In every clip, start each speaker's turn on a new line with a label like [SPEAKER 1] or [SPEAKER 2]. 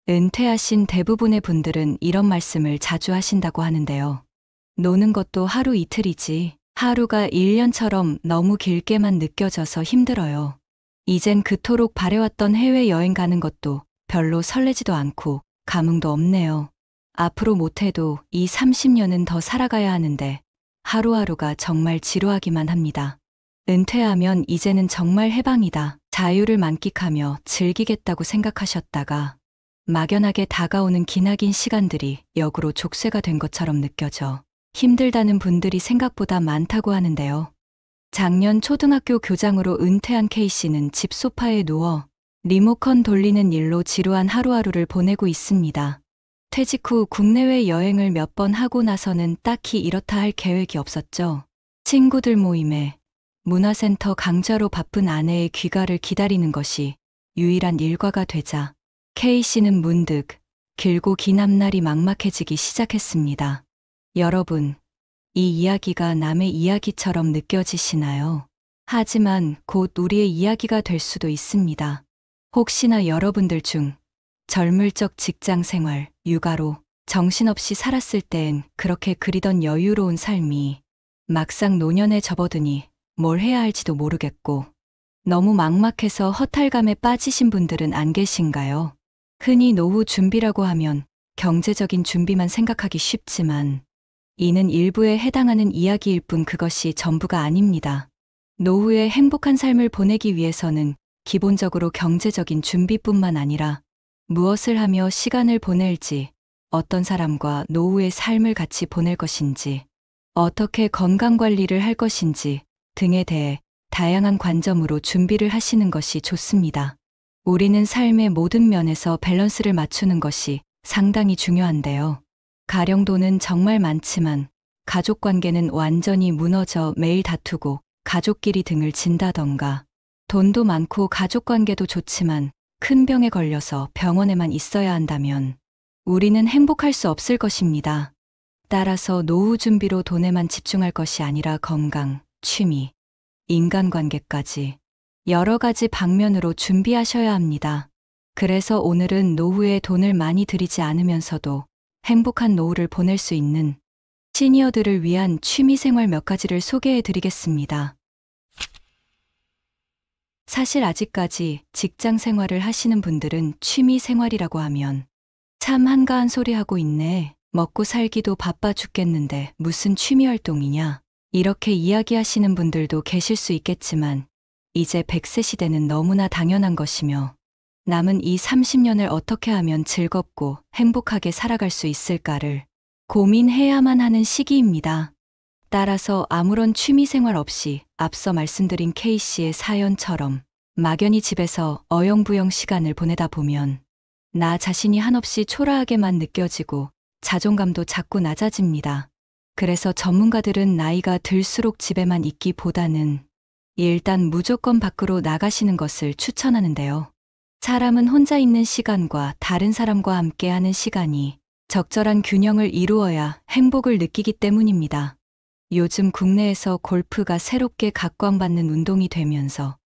[SPEAKER 1] 은퇴하신 대부분의 분들은 이런 말씀을 자주 하신다고 하는데요. 노는 것도 하루 이틀이지 하루가 1년처럼 너무 길게만 느껴져서 힘들어요. 이젠 그토록 바래왔던 해외여행 가는 것도 별로 설레지도 않고 감흥도 없네요. 앞으로 못해도 이 30년은 더 살아가야 하는데 하루하루가 정말 지루하기만 합니다. 은퇴하면 이제는 정말 해방이다. 자유를 만끽하며 즐기겠다고 생각하셨다가 막연하게 다가오는 기나긴 시간들이 역으로 족쇄가 된 것처럼 느껴져 힘들다는 분들이 생각보다 많다고 하는데요. 작년 초등학교 교장으로 은퇴한 K씨는 집 소파에 누워 리모컨 돌리는 일로 지루한 하루하루를 보내고 있습니다. 퇴직 후 국내외 여행을 몇 번 하고 나서는 딱히 이렇다 할 계획이 없었죠. 친구들 모임에 문화센터 강좌로 바쁜 아내의 귀가를 기다리는 것이 유일한 일과가 되자 K씨는 문득 길고 긴 앞날이 막막해지기 시작했습니다. 여러분, 이 이야기가 남의 이야기처럼 느껴지시나요? 하지만 곧 우리의 이야기가 될 수도 있습니다. 혹시나 여러분들 중 젊을 적 직장 생활, 육아로 정신없이 살았을 땐 그렇게 그리던 여유로운 삶이 막상 노년에 접어드니 뭘 해야 할지도 모르겠고 너무 막막해서 허탈감에 빠지신 분들은 안 계신가요? 흔히 노후 준비라고 하면 경제적인 준비만 생각하기 쉽지만 이는 일부에 해당하는 이야기일 뿐 그것이 전부가 아닙니다. 노후에 행복한 삶을 보내기 위해서는 기본적으로 경제적인 준비뿐만 아니라 무엇을 하며 시간을 보낼지, 어떤 사람과 노후의 삶을 같이 보낼 것인지, 어떻게 건강관리를 할 것인지 등에 대해 다양한 관점으로 준비를 하시는 것이 좋습니다. 우리는 삶의 모든 면에서 밸런스를 맞추는 것이 상당히 중요한데요. 가령 돈은 정말 많지만 가족관계는 완전히 무너져 매일 다투고 가족끼리 등을 진다던가 돈도 많고 가족관계도 좋지만 큰 병에 걸려서 병원에만 있어야 한다면 우리는 행복할 수 없을 것입니다. 따라서 노후 준비로 돈에만 집중할 것이 아니라 건강, 취미, 인간관계까지 여러 가지 방면으로 준비하셔야 합니다. 그래서 오늘은 노후에 돈을 많이 들이지 않으면서도 행복한 노후를 보낼 수 있는 시니어들을 위한 취미생활 몇 가지를 소개해 드리겠습니다. 사실 아직까지 직장 생활을 하시는 분들은 취미생활이라고 하면 참 한가한 소리 하고 있네. 먹고 살기도 바빠 죽겠는데 무슨 취미활동이냐. 이렇게 이야기하시는 분들도 계실 수 있겠지만 이제 100세 시대는 너무나 당연한 것이며 남은 이 30년을 어떻게 하면 즐겁고 행복하게 살아갈 수 있을까를 고민해야만 하는 시기입니다. 따라서 아무런 취미생활 없이 앞서 말씀드린 K씨의 사연처럼 막연히 집에서 어영부영 시간을 보내다 보면 나 자신이 한없이 초라하게만 느껴지고 자존감도 자꾸 낮아집니다. 그래서 전문가들은 나이가 들수록 집에만 있기보다는 일단 무조건 밖으로 나가시는 것을 추천하는데요. 사람은 혼자 있는 시간과 다른 사람과 함께하는 시간이 적절한 균형을 이루어야 행복을 느끼기 때문입니다. 요즘 국내에서 골프가 새롭게 각광받는 운동이 되면서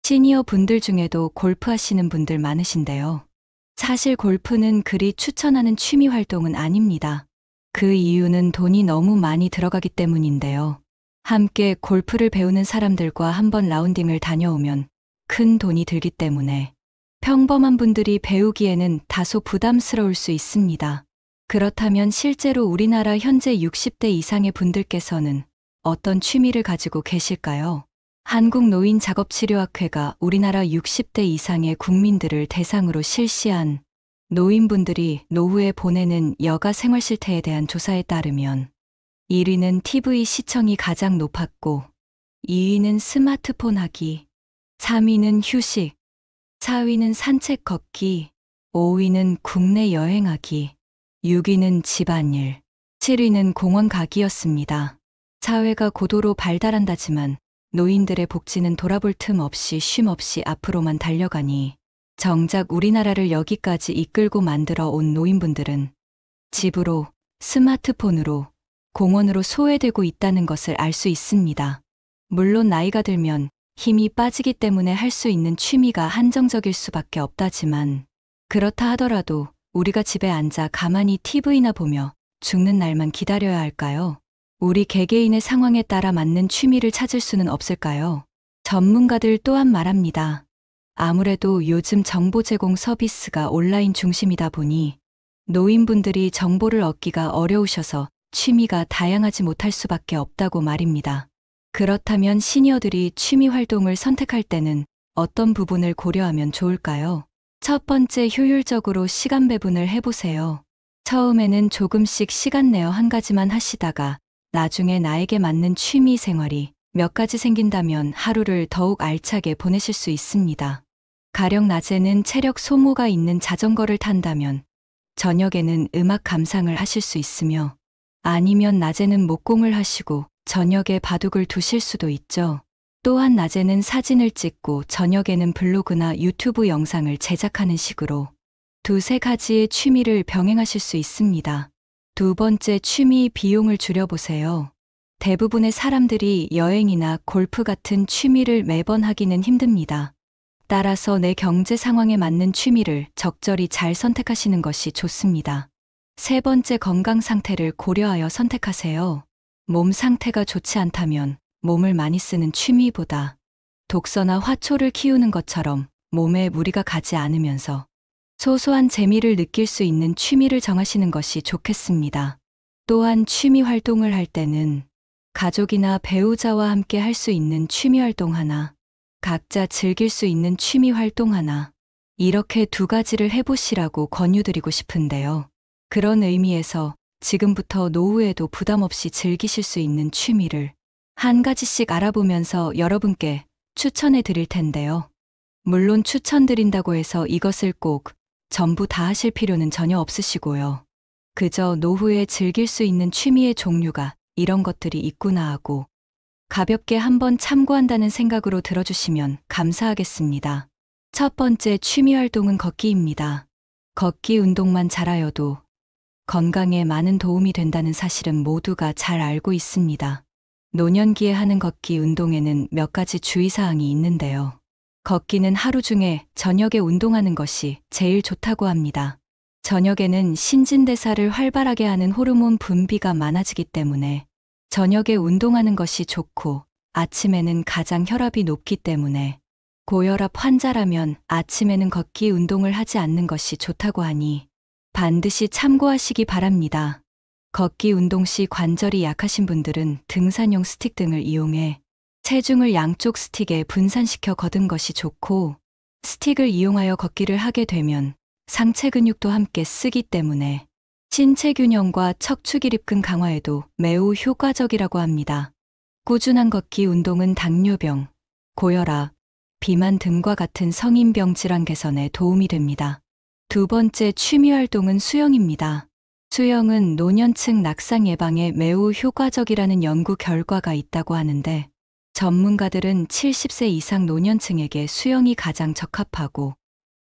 [SPEAKER 1] 시니어 분들 중에도 골프하시는 분들 많으신데요. 사실 골프는 그리 추천하는 취미 활동은 아닙니다. 그 이유는 돈이 너무 많이 들어가기 때문인데요. 함께 골프를 배우는 사람들과 한번 라운딩을 다녀오면 큰 돈이 들기 때문에 평범한 분들이 배우기에는 다소 부담스러울 수 있습니다. 그렇다면 실제로 우리나라 현재 60대 이상의 분들께서는 어떤 취미를 가지고 계실까요? 한국노인작업치료학회가 우리나라 60대 이상의 국민들을 대상으로 실시한 노인분들이 노후에 보내는 여가 생활 실태에 대한 조사에 따르면 1위는 TV 시청이 가장 높았고 2위는 스마트폰 하기, 3위는 휴식, 4위는 산책 걷기, 5위는 국내 여행하기, 6위는 집안일, 7위는 공원 가기였습니다. 사회가 고도로 발달한다지만 노인들의 복지는 돌아볼 틈 없이 쉼 없이 앞으로만 달려가니 정작 우리나라를 여기까지 이끌고 만들어 온 노인분들은 집으로, 스마트폰으로, 공원으로 소외되고 있다는 것을 알 수 있습니다. 물론 나이가 들면 힘이 빠지기 때문에 할 수 있는 취미가 한정적일 수밖에 없다지만 그렇다 하더라도 우리가 집에 앉아 가만히 TV나 보며 죽는 날만 기다려야 할까요? 우리 개개인의 상황에 따라 맞는 취미를 찾을 수는 없을까요? 전문가들 또한 말합니다. 아무래도 요즘 정보 제공 서비스가 온라인 중심이다 보니 노인분들이 정보를 얻기가 어려우셔서 취미가 다양하지 못할 수밖에 없다고 말입니다. 그렇다면 시니어들이 취미 활동을 선택할 때는 어떤 부분을 고려하면 좋을까요? 첫 번째, 효율적으로 시간 배분을 해보세요. 처음에는 조금씩 시간 내어 한 가지만 하시다가 나중에 나에게 맞는 취미 생활이 몇 가지 생긴다면 하루를 더욱 알차게 보내실 수 있습니다. 가령 낮에는 체력 소모가 있는 자전거를 탄다면 저녁에는 음악 감상을 하실 수 있으며, 아니면 낮에는 목공을 하시고 저녁에 바둑을 두실 수도 있죠. 또한 낮에는 사진을 찍고 저녁에는 블로그나 유튜브 영상을 제작하는 식으로 두세 가지의 취미를 병행하실 수 있습니다. 두 번째, 취미 비용을 줄여보세요. 대부분의 사람들이 여행이나 골프 같은 취미를 매번 하기는 힘듭니다. 따라서 내 경제 상황에 맞는 취미를 적절히 잘 선택하시는 것이 좋습니다. 세 번째, 건강 상태를 고려하여 선택하세요. 몸 상태가 좋지 않다면 몸을 많이 쓰는 취미보다 독서나 화초를 키우는 것처럼 몸에 무리가 가지 않으면서 소소한 재미를 느낄 수 있는 취미를 정하시는 것이 좋겠습니다. 또한 취미 활동을 할 때는 가족이나 배우자와 함께 할 수 있는 취미 활동 하나, 각자 즐길 수 있는 취미 활동 하나, 이렇게 두 가지를 해보시라고 권유드리고 싶은데요. 그런 의미에서 지금부터 노후에도 부담 없이 즐기실 수 있는 취미를 한 가지씩 알아보면서 여러분께 추천해 드릴 텐데요. 물론 추천드린다고 해서 이것을 꼭 전부 다 하실 필요는 전혀 없으시고요. 그저 노후에 즐길 수 있는 취미의 종류가 이런 것들이 있구나 하고 가볍게 한번 참고한다는 생각으로 들어주시면 감사하겠습니다. 첫 번째 취미 활동은 걷기입니다. 걷기 운동만 잘하여도 건강에 많은 도움이 된다는 사실은 모두가 잘 알고 있습니다. 노년기에 하는 걷기 운동에는 몇 가지 주의사항이 있는데요. 걷기는 하루 중에 저녁에 운동하는 것이 제일 좋다고 합니다. 저녁에는 신진대사를 활발하게 하는 호르몬 분비가 많아지기 때문에 저녁에 운동하는 것이 좋고, 아침에는 가장 혈압이 높기 때문에 고혈압 환자라면 아침에는 걷기 운동을 하지 않는 것이 좋다고 하니 반드시 참고하시기 바랍니다. 걷기 운동 시 관절이 약하신 분들은 등산용 스틱 등을 이용해 체중을 양쪽 스틱에 분산시켜 걷은 것이 좋고, 스틱을 이용하여 걷기를 하게 되면 상체 근육도 함께 쓰기 때문에 신체 균형과 척추 기립근 강화에도 매우 효과적이라고 합니다. 꾸준한 걷기 운동은 당뇨병, 고혈압, 비만 등과 같은 성인병 질환 개선에 도움이 됩니다. 두 번째 취미 활동은 수영입니다. 수영은 노년층 낙상 예방에 매우 효과적이라는 연구 결과가 있다고 하는데, 전문가들은 70세 이상 노년층에게 수영이 가장 적합하고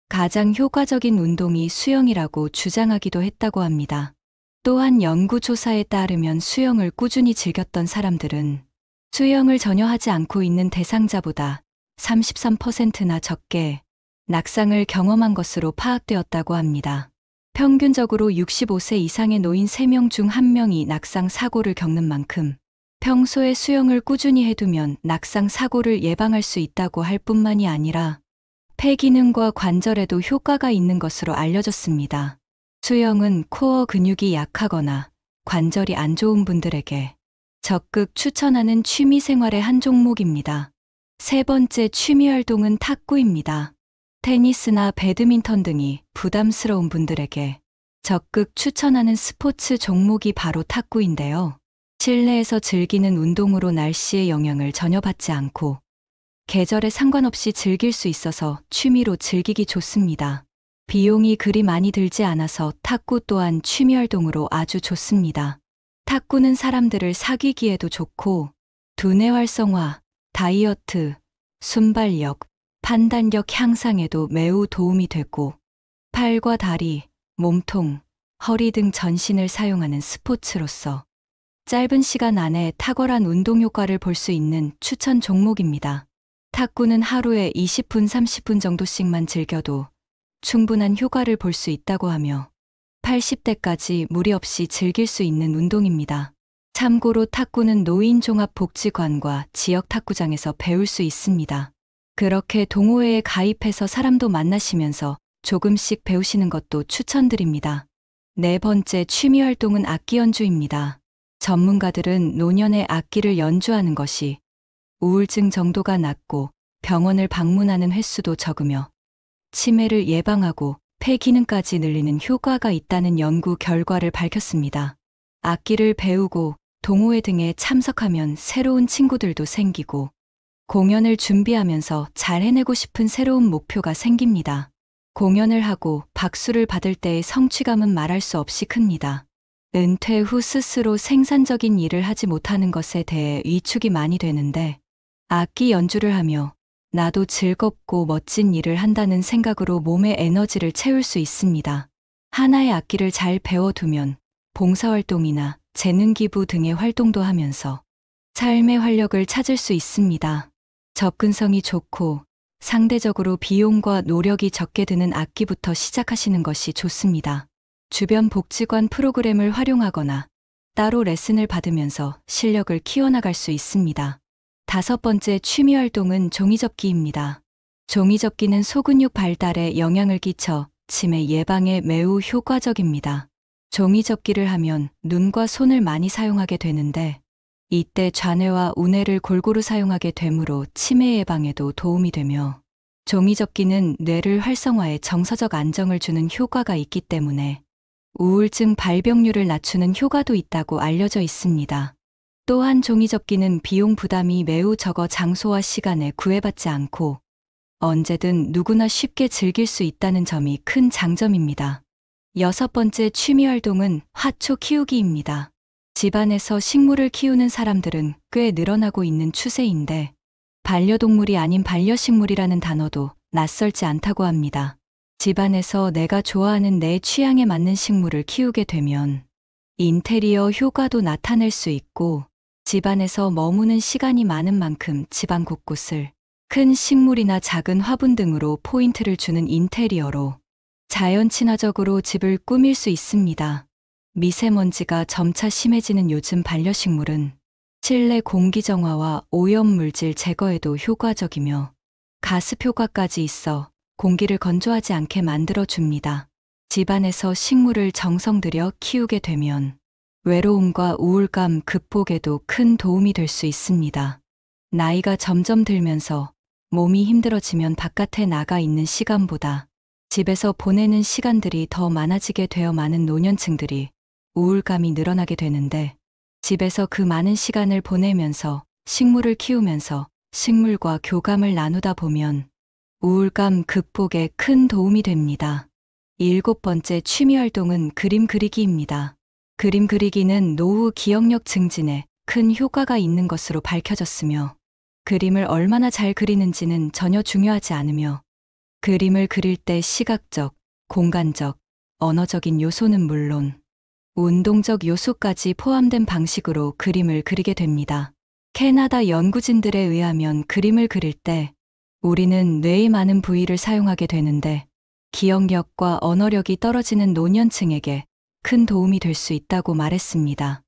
[SPEAKER 1] 가장 효과적인 운동이 수영이라고 주장하기도 했다고 합니다. 또한 연구조사에 따르면 수영을 꾸준히 즐겼던 사람들은 수영을 전혀 하지 않고 있는 대상자보다 33%나 적게 낙상을 경험한 것으로 파악되었다고 합니다. 평균적으로 65세 이상의 노인 3명 중 1명이 낙상 사고를 겪는 만큼 평소에 수영을 꾸준히 해두면 낙상 사고를 예방할 수 있다고 할 뿐만이 아니라 폐 기능과 관절에도 효과가 있는 것으로 알려졌습니다. 수영은 코어 근육이 약하거나 관절이 안 좋은 분들에게 적극 추천하는 취미 생활의 한 종목입니다. 세 번째 취미 활동은 탁구입니다. 테니스나 배드민턴 등이 부담스러운 분들에게 적극 추천하는 스포츠 종목이 바로 탁구인데요. 실내에서 즐기는 운동으로 날씨의 영향을 전혀 받지 않고 계절에 상관없이 즐길 수 있어서 취미로 즐기기 좋습니다. 비용이 그리 많이 들지 않아서 탁구 또한 취미 활동으로 아주 좋습니다. 탁구는 사람들을 사귀기에도 좋고 두뇌 활성화, 다이어트, 순발력, 판단력 향상에도 매우 도움이 되고 팔과 다리, 몸통, 허리 등 전신을 사용하는 스포츠로서 짧은 시간 안에 탁월한 운동 효과를 볼 수 있는 추천 종목입니다. 탁구는 하루에 20분, 30분 정도씩만 즐겨도 충분한 효과를 볼 수 있다고 하며 80대까지 무리 없이 즐길 수 있는 운동입니다. 참고로 탁구는 노인종합복지관과 지역 탁구장에서 배울 수 있습니다. 그렇게 동호회에 가입해서 사람도 만나시면서 조금씩 배우시는 것도 추천드립니다. 네 번째 취미 활동은 악기 연주입니다. 전문가들은 노년에 악기를 연주하는 것이 우울증 정도가 낮고 병원을 방문하는 횟수도 적으며 치매를 예방하고 폐 기능까지 늘리는 효과가 있다는 연구 결과를 밝혔습니다. 악기를 배우고 동호회 등에 참석하면 새로운 친구들도 생기고 공연을 준비하면서 잘 해내고 싶은 새로운 목표가 생깁니다. 공연을 하고 박수를 받을 때의 성취감은 말할 수 없이 큽니다. 은퇴 후 스스로 생산적인 일을 하지 못하는 것에 대해 위축이 많이 되는데 악기 연주를 하며 나도 즐겁고 멋진 일을 한다는 생각으로 몸의 에너지를 채울 수 있습니다. 하나의 악기를 잘 배워두면 봉사활동이나 재능기부 등의 활동도 하면서 삶의 활력을 찾을 수 있습니다. 접근성이 좋고 상대적으로 비용과 노력이 적게 드는 악기부터 시작하시는 것이 좋습니다. 주변 복지관 프로그램을 활용하거나 따로 레슨을 받으면서 실력을 키워나갈 수 있습니다. 다섯 번째 취미 활동은 종이접기입니다. 종이접기는 소근육 발달에 영향을 끼쳐 치매 예방에 매우 효과적입니다. 종이접기를 하면 눈과 손을 많이 사용하게 되는데 이때 좌뇌와 우뇌를 골고루 사용하게 되므로 치매 예방에도 도움이 되며 종이접기는 뇌를 활성화해 정서적 안정을 주는 효과가 있기 때문에 우울증 발병률을 낮추는 효과도 있다고 알려져 있습니다. 또한 종이접기는 비용 부담이 매우 적어 장소와 시간에 구애받지 않고 언제든 누구나 쉽게 즐길 수 있다는 점이 큰 장점입니다. 여섯 번째 취미 활동은 화초 키우기입니다. 집안에서 식물을 키우는 사람들은 꽤 늘어나고 있는 추세인데 반려동물이 아닌 반려식물이라는 단어도 낯설지 않다고 합니다. 집안에서 내가 좋아하는 내 취향에 맞는 식물을 키우게 되면 인테리어 효과도 나타낼 수 있고 집안에서 머무는 시간이 많은 만큼 집안 곳곳을 큰 식물이나 작은 화분 등으로 포인트를 주는 인테리어로 자연 친화적으로 집을 꾸밀 수 있습니다. 미세먼지가 점차 심해지는 요즘 반려식물은 실내 공기 정화와 오염물질 제거에도 효과적이며 가습 효과까지 있어 공기를 건조하지 않게 만들어줍니다. 집안에서 식물을 정성 들여 키우게 되면 외로움과 우울감 극복에도 큰 도움이 될 수 있습니다. 나이가 점점 들면서 몸이 힘들어지면 바깥에 나가 있는 시간보다 집에서 보내는 시간들이 더 많아지게 되어 많은 노년층들이 우울감이 늘어나게 되는데 집에서 그 많은 시간을 보내면서 식물을 키우면서 식물과 교감을 나누다 보면 우울감 극복에 큰 도움이 됩니다. 일곱 번째 취미 활동은 그림 그리기입니다. 그림 그리기는 노후 기억력 증진에 큰 효과가 있는 것으로 밝혀졌으며 그림을 얼마나 잘 그리는지는 전혀 중요하지 않으며 그림을 그릴 때 시각적, 공간적, 언어적인 요소는 물론 운동적 요소까지 포함된 방식으로 그림을 그리게 됩니다. 캐나다 연구진들에 의하면 그림을 그릴 때 우리는 뇌의 많은 부위를 사용하게 되는데 기억력과 언어력이 떨어지는 노년층에게 큰 도움이 될 수 있다고 말했습니다.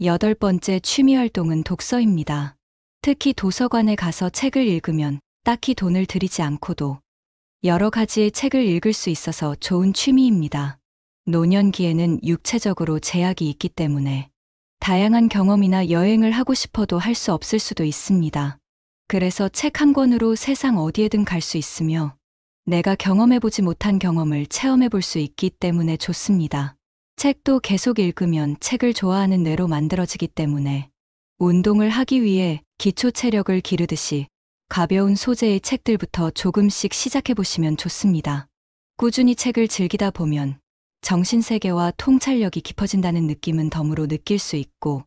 [SPEAKER 1] 여덟 번째 취미 활동은 독서입니다. 특히 도서관에 가서 책을 읽으면 딱히 돈을 들이지 않고도 여러 가지의 책을 읽을 수 있어서 좋은 취미입니다. 노년기에는 육체적으로 제약이 있기 때문에 다양한 경험이나 여행을 하고 싶어도 할 수 없을 수도 있습니다. 그래서 책 한 권으로 세상 어디에든 갈 수 있으며 내가 경험해보지 못한 경험을 체험해볼 수 있기 때문에 좋습니다. 책도 계속 읽으면 책을 좋아하는 뇌로 만들어지기 때문에 운동을 하기 위해 기초 체력을 기르듯이 가벼운 소재의 책들부터 조금씩 시작해보시면 좋습니다. 꾸준히 책을 즐기다 보면 정신세계와 통찰력이 깊어진다는 느낌은 덤으로 느낄 수 있고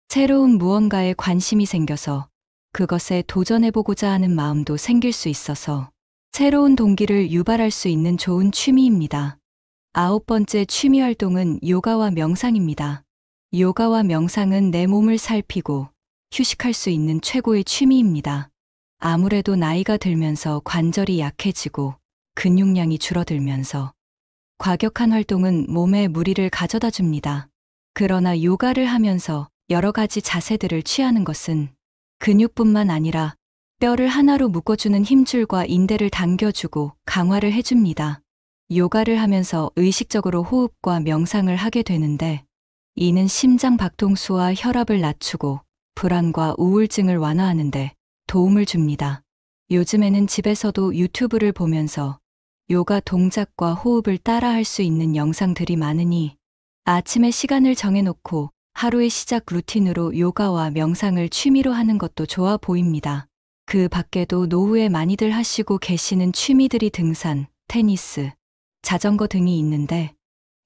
[SPEAKER 1] 새로운 무언가에 관심이 생겨서 그것에 도전해보고자 하는 마음도 생길 수 있어서 새로운 동기를 유발할 수 있는 좋은 취미입니다. 아홉 번째 취미 활동은 요가와 명상입니다. 요가와 명상은 내 몸을 살피고 휴식할 수 있는 최고의 취미입니다. 아무래도 나이가 들면서 관절이 약해지고 근육량이 줄어들면서 과격한 활동은 몸에 무리를 가져다 줍니다. 그러나 요가를 하면서 여러 가지 자세들을 취하는 것은 근육뿐만 아니라 뼈를 하나로 묶어주는 힘줄과 인대를 당겨주고 강화를 해줍니다. 요가를 하면서 의식적으로 호흡과 명상을 하게 되는데 이는 심장 박동수와 혈압을 낮추고 불안과 우울증을 완화하는데 도움을 줍니다. 요즘에는 집에서도 유튜브를 보면서 요가 동작과 호흡을 따라할 수 있는 영상들이 많으니 아침에 시간을 정해놓고 하루의 시작 루틴으로 요가와 명상을 취미로 하는 것도 좋아 보입니다. 그 밖에도 노후에 많이들 하시고 계시는 취미들이 등산, 테니스, 자전거 등이 있는데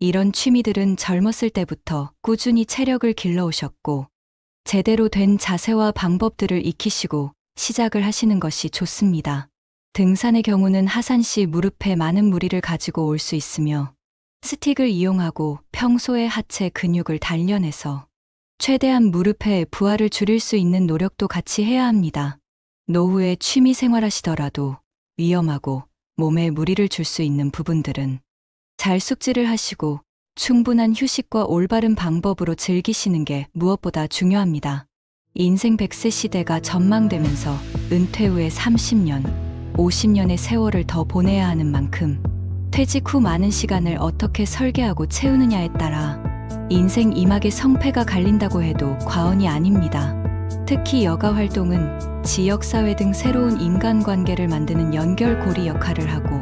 [SPEAKER 1] 이런 취미들은 젊었을 때부터 꾸준히 체력을 길러오셨고 제대로 된 자세와 방법들을 익히시고 시작을 하시는 것이 좋습니다. 등산의 경우는 하산시 무릎에 많은 무리를 가지고 올 수 있으며 스틱을 이용하고 평소의 하체 근육을 단련해서 최대한 무릎의 부하를 줄일 수 있는 노력도 같이 해야 합니다. 노후에 취미 생활하시더라도 위험하고 몸에 무리를 줄 수 있는 부분들은 잘 숙지를 하시고 충분한 휴식과 올바른 방법으로 즐기시는 게 무엇보다 중요합니다. 인생 100세 시대가 전망되면서 은퇴 후에 30년, 50년의 세월을 더 보내야 하는 만큼 퇴직 후 많은 시간을 어떻게 설계하고 채우느냐에 따라 인생 이막의 성패가 갈린다고 해도 과언이 아닙니다. 특히 여가 활동은 지역사회 등 새로운 인간관계를 만드는 연결고리 역할을 하고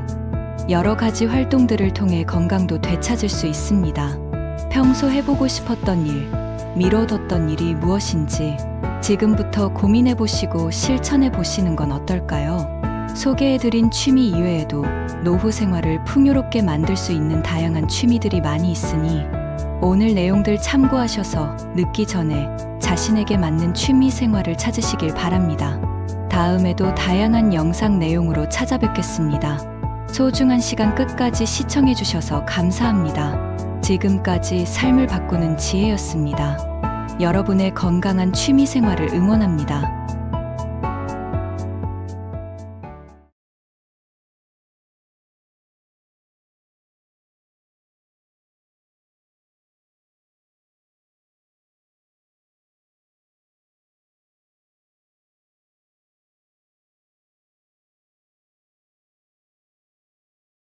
[SPEAKER 1] 여러 가지 활동들을 통해 건강도 되찾을 수 있습니다. 평소 해보고 싶었던 일, 미뤄뒀던 일이 무엇인지 지금부터 고민해보시고 실천해보시는 건 어떨까요? 소개해드린 취미 이외에도 노후 생활을 풍요롭게 만들 수 있는 다양한 취미들이 많이 있으니 오늘 내용들 참고하셔서 늦기 전에 자신에게 맞는 취미 생활을 찾으시길 바랍니다. 다음에도 다양한 영상 내용으로 찾아뵙겠습니다. 소중한 시간 끝까지 시청해주셔서 감사합니다. 지금까지 삶을 바꾸는 지혜였습니다. 여러분의 건강한 취미 생활을 응원합니다.